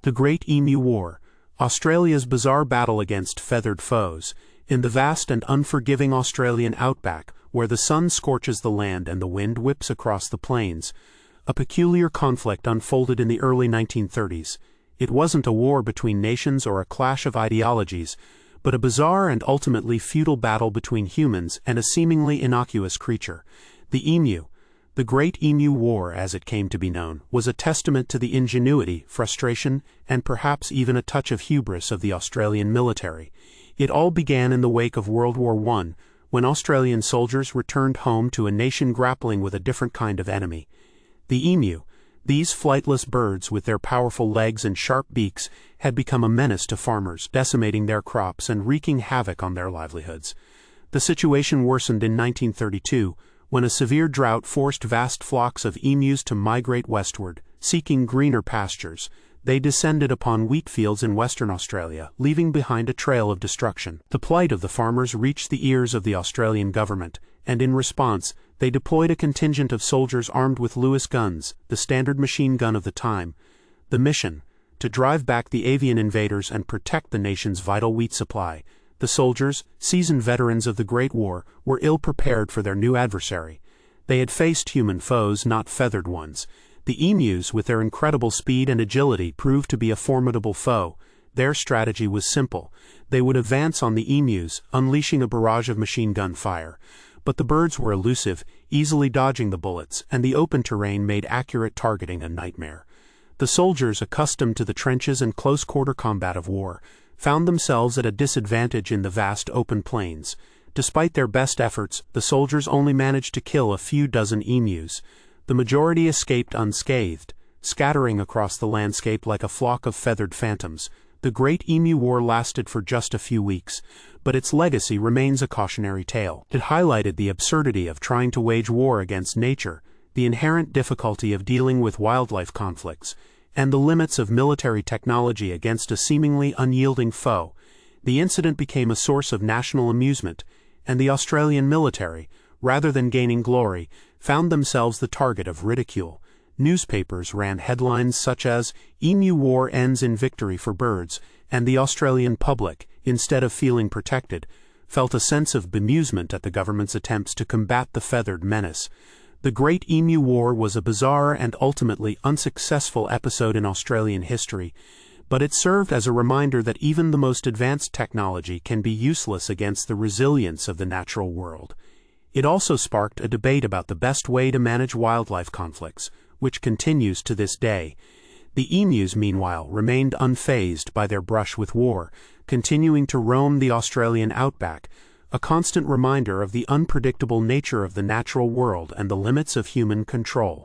The Great Emu War, Australia's bizarre battle against feathered foes. In the vast and unforgiving Australian outback, where the sun scorches the land and the wind whips across the plains, a peculiar conflict unfolded in the early 1930s. It wasn't a war between nations or a clash of ideologies, but a bizarre and ultimately futile battle between humans and a seemingly innocuous creature. The emu. The Great Emu War, as it came to be known, was a testament to the ingenuity, frustration, and perhaps even a touch of hubris of the Australian military. It all began in the wake of World War I, when Australian soldiers returned home to a nation grappling with a different kind of enemy. The emu, these flightless birds with their powerful legs and sharp beaks, had become a menace to farmers, decimating their crops and wreaking havoc on their livelihoods. The situation worsened in 1932, when a severe drought forced vast flocks of emus to migrate westward, seeking greener pastures. They descended upon wheat fields in Western Australia, leaving behind a trail of destruction. The plight of the farmers reached the ears of the Australian government, and in response, they deployed a contingent of soldiers armed with Lewis guns, the standard machine gun of the time. The mission: to drive back the avian invaders and protect the nation's vital wheat supply. The soldiers, seasoned veterans of the Great War, were ill-prepared for their new adversary. They had faced human foes, not feathered ones. The emus, with their incredible speed and agility, proved to be a formidable foe. Their strategy was simple. They would advance on the emus, unleashing a barrage of machine gun fire. But the birds were elusive, easily dodging the bullets, and the open terrain made accurate targeting a nightmare. The soldiers, accustomed to the trenches and close-quarter combat of war, found themselves at a disadvantage in the vast open plains. Despite their best efforts, the soldiers only managed to kill a few dozen emus. The majority escaped unscathed, scattering across the landscape like a flock of feathered phantoms. The Great Emu War lasted for just a few weeks, but its legacy remains a cautionary tale. It highlighted the absurdity of trying to wage war against nature, the inherent difficulty of dealing with wildlife conflicts, and the limits of military technology against a seemingly unyielding foe. The incident became a source of national amusement, and the Australian military, rather than gaining glory, found themselves the target of ridicule. Newspapers ran headlines such as, "Emu War ends in victory for birds," and the Australian public, instead of feeling protected, felt a sense of bemusement at the government's attempts to combat the feathered menace. The Great Emu War was a bizarre and ultimately unsuccessful episode in Australian history, but it served as a reminder that even the most advanced technology can be useless against the resilience of the natural world. It also sparked a debate about the best way to manage wildlife conflicts, which continues to this day. The emus, meanwhile, remained unfazed by their brush with war, continuing to roam the Australian outback, a constant reminder of the unpredictable nature of the natural world and the limits of human control.